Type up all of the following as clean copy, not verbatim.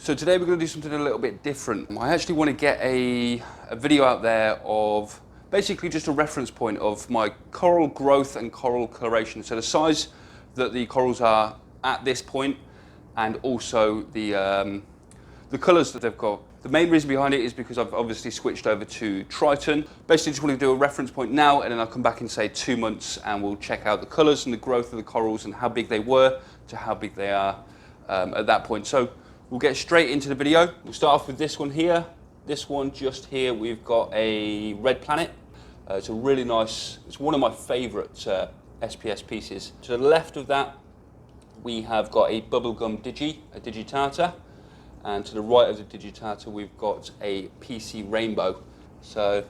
So today we're going to do something a little bit different. I actually want to get a video out there of basically just a reference point of my coral growth and coral coloration. So the size that the corals are at this point, and also the colours that they've got. The main reason behind it is because I've obviously switched over to Triton. Basically just want to do a reference point now, and then I'll come back in say 2 months and we'll check out the colours and the growth of the corals and how big they were to how big they are at that point. So we'll get straight into the video. We'll start off with this one here. This one just here, we've got a red planet. It's a really nice, it's one of my favourite SPS pieces. To the left of that, we have got a bubblegum a digitata. And to the right of the digitata, we've got a PC rainbow. So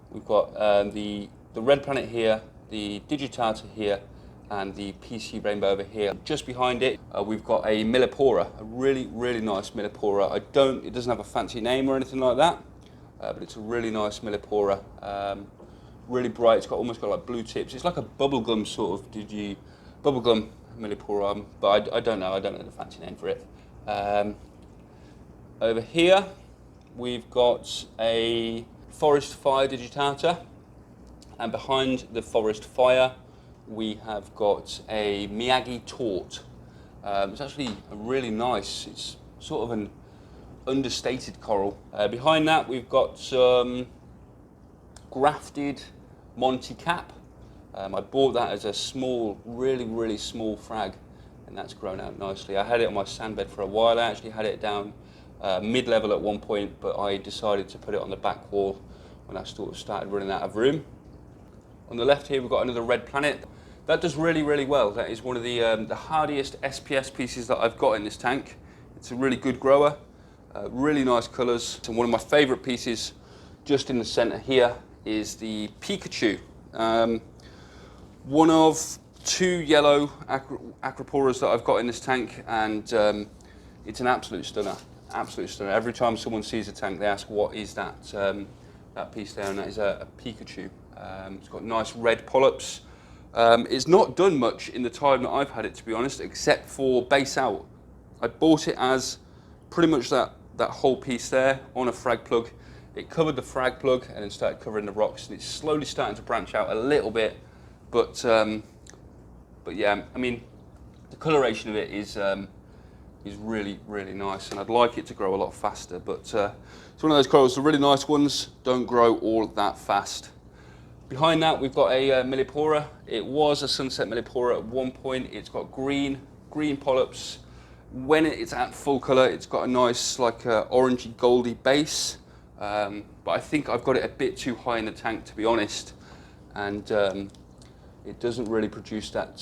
we've got the red planet here, the digitata here, and the PC rainbow over here. Just behind it, we've got a Millipora, a really, really nice Millipora. It doesn't have a fancy name or anything like that, but it's a really nice Millipora. Really bright, it's almost got like blue tips. It's like a bubblegum sort of bubblegum Millipora, but I don't know the fancy name for it. Over here, we've got a forest fire digitata, and behind the forest fire, we have got a Miyagi tort. It's actually a really nice, it's sort of an understated coral. Behind that, we've got some grafted Monty cap. I bought that as a small, really, really small frag, and that's grown out nicely. I had it on my sandbed for a while. I actually had it down mid-level at one point, but I decided to put it on the back wall when I sort of started running out of room. On the left here, we've got another red planet. That does really, really well. That is one of the hardiest SPS pieces that I've got in this tank. It's a really good grower, really nice colours. And one of my favourite pieces, just in the centre here, is the Pikachu. One of 2 yellow Acroporas that I've got in this tank, and it's an absolute stunner. Absolute stunner. Every time someone sees a tank, they ask, what is that that piece there? And that is a Pikachu. It's got nice red polyps. It's not done much in the time that I've had it, to be honest, except for base out. I bought it as pretty much that whole piece there on a frag plug. It covered the frag plug and then started covering the rocks, and it's slowly starting to branch out a little bit. But yeah, I mean, the coloration of it is really, really nice, and I'd like it to grow a lot faster. But it's one of those corals, the really nice ones don't grow all that fast. Behind that, we've got a Millipora. It was a sunset Millipora at one point. It's got green polyps. When it's at full colour, it's got a nice, like, orangey, goldy base. But I think I've got it a bit too high in the tank, to be honest, and it doesn't really produce that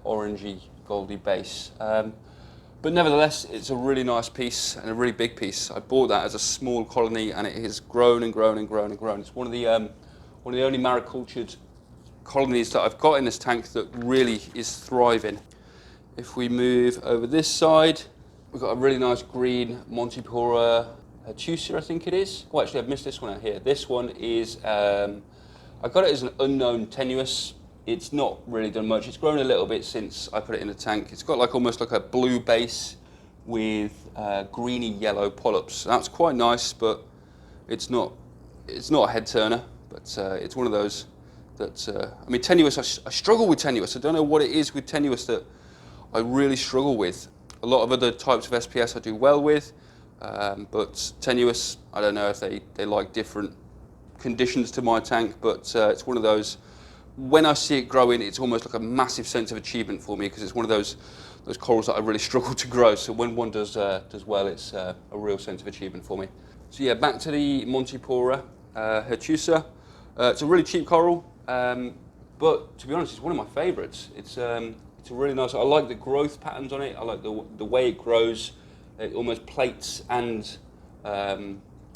orangey, goldy base. But nevertheless, it's a really nice piece and a really big piece. I bought that as a small colony, and it has grown and grown and grown and grown. It's one of the only maricultured colonies that I've got in this tank that really is thriving. If we move over this side, we've got a really nice green Montipora Hertusa, I think it is. Oh, actually, I've missed this one out here. This one is, I got it as an unknown tenuous. It's not really done much. It's grown a little bit since I put it in the tank. It's got like almost like a blue base with greeny yellow polyps. That's quite nice, but it's not a head turner. But it's one of those that, I mean, tenuous, I struggle with tenuous. I don't know what it is with tenuous that I really struggle with. A lot of other types of SPS I do well with, but tenuous, I don't know if they like different conditions to my tank, but it's one of those, when I see it growing, it's almost like a massive sense of achievement for me, because it's one of those corals that I really struggle to grow. So when one does well, it's a real sense of achievement for me. So yeah, back to the Montipora Hertusa. It's a really cheap coral, but to be honest, it's one of my favourites. It's a really nice. I like the growth patterns on it. I like the way it grows. It almost plates and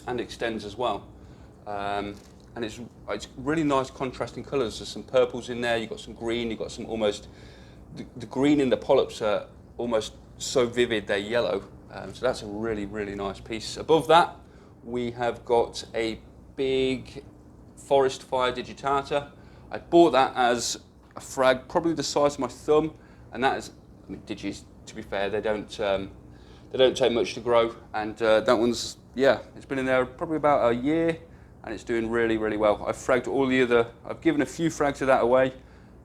extends as well. And it's really nice contrasting colours. There's some purples in there. You've got some green. You've got some almost the green in the polyps are almost so vivid they're yellow. So that's a really, really nice piece. Above that, we have got a big forest fire digitata. I bought that as a frag, probably the size of my thumb, and that is, I mean, digis, to be fair, they don't they don't take much to grow, and that one's, yeah, it's been in there probably about a year, and it's doing really, really well. I've fragged all the other, I've given a few frags of that away,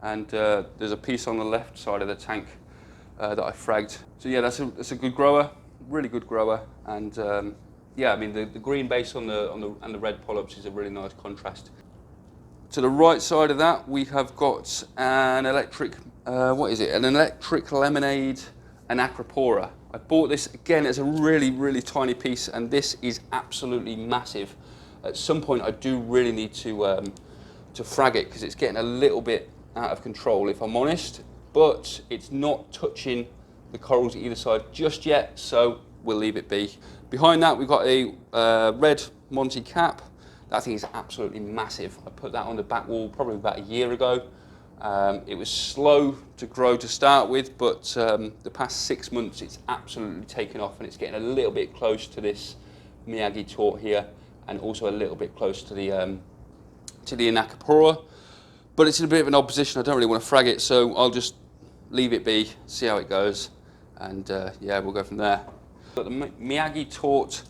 and there's a piece on the left side of the tank that I fragged. So yeah, that's a good grower, really good grower, and yeah, I mean the green base on the red polyps is a really nice contrast. To the right side of that, we have got an electric, what is it? An electric lemonade, an Acropora. I bought this again as a really, really tiny piece, and this is absolutely massive. At some point, I do really need to frag it because it's getting a little bit out of control, if I'm honest. But it's not touching the corals either side just yet, so we'll leave it be. Behind that, we've got a red Monty cap. That thing is absolutely massive. I put that on the back wall probably about a year ago. It was slow to grow to start with, but the past 6 months it's absolutely taken off, and it's getting a little bit close to this Miyagi taut here, and also a little bit close to the Acropora. But it's in a bit of an opposition. I don't really want to frag it, so I'll just leave it be, see how it goes, and yeah, we'll go from there. Got the Miyagi taut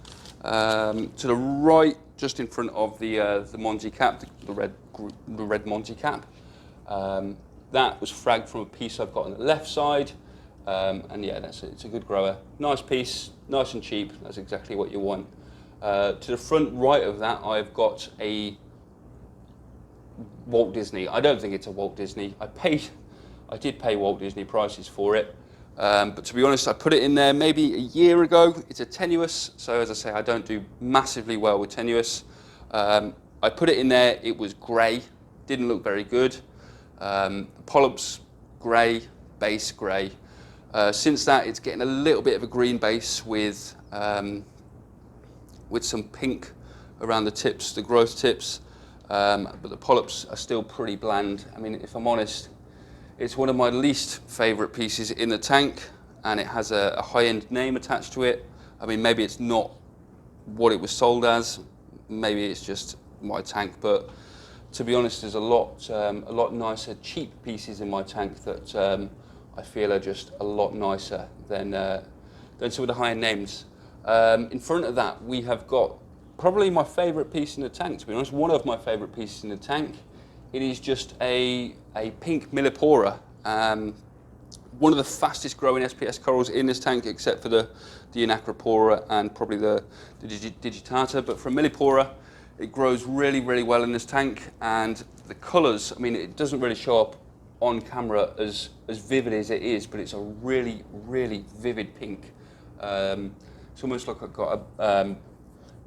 to the right, just in front of the Monty cap, the red Monty cap. That was fragged from a piece I've got on the left side, and yeah, it's a good grower. Nice piece, nice and cheap. That's exactly what you want. To the front right of that, I've got a Walt Disney. I don't think it's a Walt Disney. I did pay Walt Disney prices for it, but to be honest, I put it in there maybe a year ago. It's a tenuous, so as I say, I don't do massively well with tenuous. I put it in there, it was grey, didn't look very good. The polyps grey, base grey. Since that, it's getting a little bit of a green base with some pink around the tips, the growth tips, but the polyps are still pretty bland. I mean, if I'm honest, it's one of my least favourite pieces in the tank, and it has a high-end name attached to it. I mean, maybe it's not what it was sold as, maybe it's just my tank, but to be honest, there's a lot nicer cheap pieces in my tank that I feel are just a lot nicer than some of the higher names. In front of that, we have got probably my favourite piece in the tank, to be honest, one of my favourite pieces in the tank. It is just a pink Millipora. One of the fastest growing SPS corals in this tank, except for the Acropora and probably the digitata. But for a Millipora, it grows really, really well in this tank, and the colours, I mean, it doesn't really show up on camera as vivid as it is, but it's a really, really vivid pink. It's almost like I've got a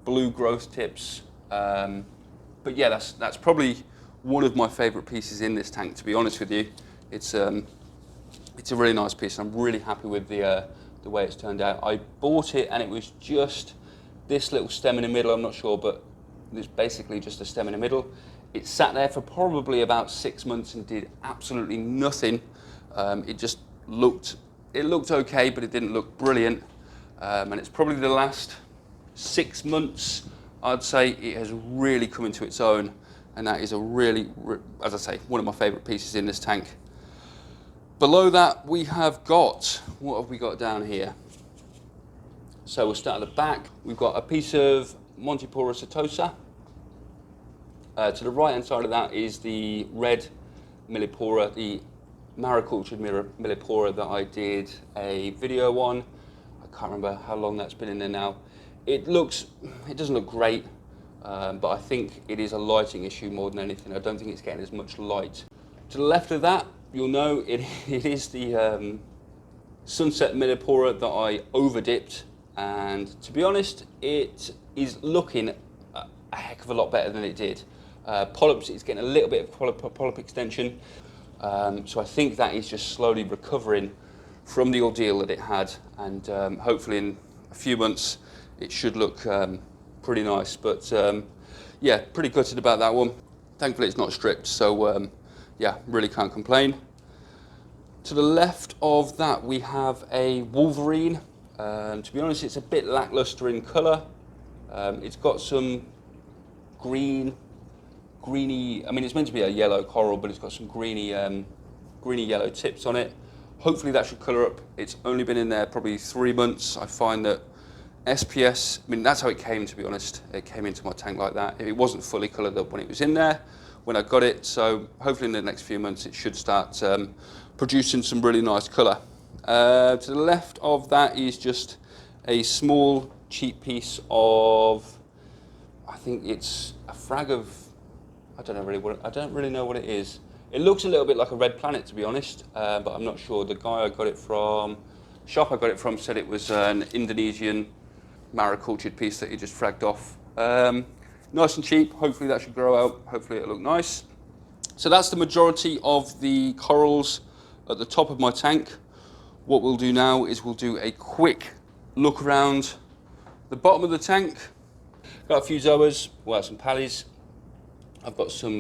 blue growth tips. But yeah, that's probably one of my favourite pieces in this tank, to be honest with you. It's a really nice piece, and I'm really happy with the way it's turned out. I bought it and it was just this little stem in the middle, I'm not sure, but it's basically just a stem in the middle. It sat there for probably about 6 months and did absolutely nothing. It looked okay, but it didn't look brilliant. And it's probably the last 6 months, I'd say, it has really come into its own. And that is a really, as I say, one of my favourite pieces in this tank. Below that, we have got, what have we got down here? So we'll start at the back. We've got a piece of Montipora Hertusa. To the right hand side of that is the red Millipora, the maricultured Millipora that I did a video on. I can't remember how long that's been in there now. It doesn't look great, but I think it is a lighting issue more than anything. I don't think it's getting as much light. To the left of that, you'll know it is the Sunset Millipora that I over dipped, and to be honest, it is looking a heck of a lot better than it did. Polyps, it's getting a little bit of polyp extension, so I think that is just slowly recovering from the ordeal that it had, and hopefully in a few months it should look pretty nice. But yeah, pretty gutted about that one. Thankfully it's not stripped, so yeah, really can't complain. To the left of that we have a Wolverine. To be honest, it's a bit lackluster in colour. It's got some greeny, I mean, it's meant to be a yellow coral, but it's got some greeny yellow tips on it. hopefully that should colour up. It's only been in there probably 3 months. I find that SPS, I mean, that's how it came, to be honest. It came into my tank like that. It wasn't fully coloured up when it was in there, when I got it. So hopefully in the next few months, it should start producing some really nice colour. To the left of that is just a small, cheap piece of, I think it's a frag of, I don't really know what it is. It looks a little bit like a red planet, to be honest, but I'm not sure. The guy I got it from, the shop I got it from, said it was an Indonesian maricultured piece that he just fragged off. Nice and cheap. Hopefully that should grow out. Hopefully it'll look nice. So that's the majority of the corals at the top of my tank. What we'll do now is we'll do a quick look around the bottom of the tank. Got a few zoas, well, some pallies. I've got some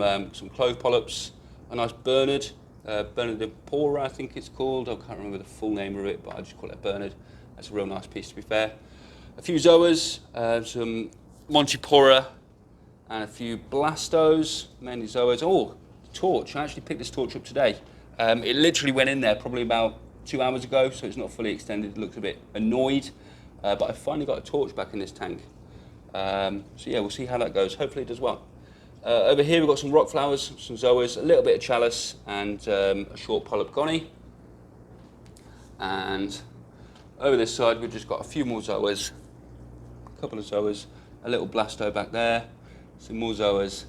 clove polyps, a nice Bernard, Bernardipora I think it's called. I can't remember the full name of it, but I just call it Bernard. That's a real nice piece, to be fair. A few zoas, some Montipora, and a few blastos, mainly zoas. Oh, torch, I actually picked this torch up today. It literally went in there probably about 2 hours ago, so it's not fully extended. It looks a bit annoyed, but I finally got a torch back in this tank. So yeah, we'll see how that goes. Hopefully it does well. Over here we've got some rock flowers, some zoas, a little bit of chalice, and a short polyp goni. And over this side we've just got a few more zoas, a couple of zoas, a little blasto back there, some more zoas,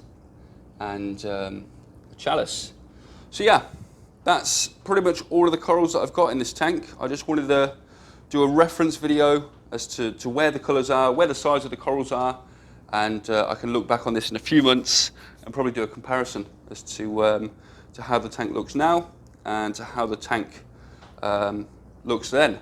and a chalice. So yeah, that's pretty much all of the corals that I've got in this tank. I just wanted to do a reference video as to where the colours are, where the size of the corals are, and I can look back on this in a few months and probably do a comparison as to how the tank looks now and to how the tank looks then.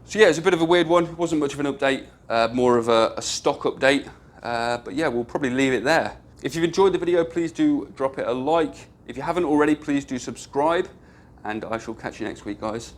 So yeah, it's a bit of a weird one. It wasn't much of an update, more of a stock update, but yeah, we'll probably leave it there. If you've enjoyed the video, please do drop it a like. If you haven't already, please do subscribe, and I shall catch you next week, guys.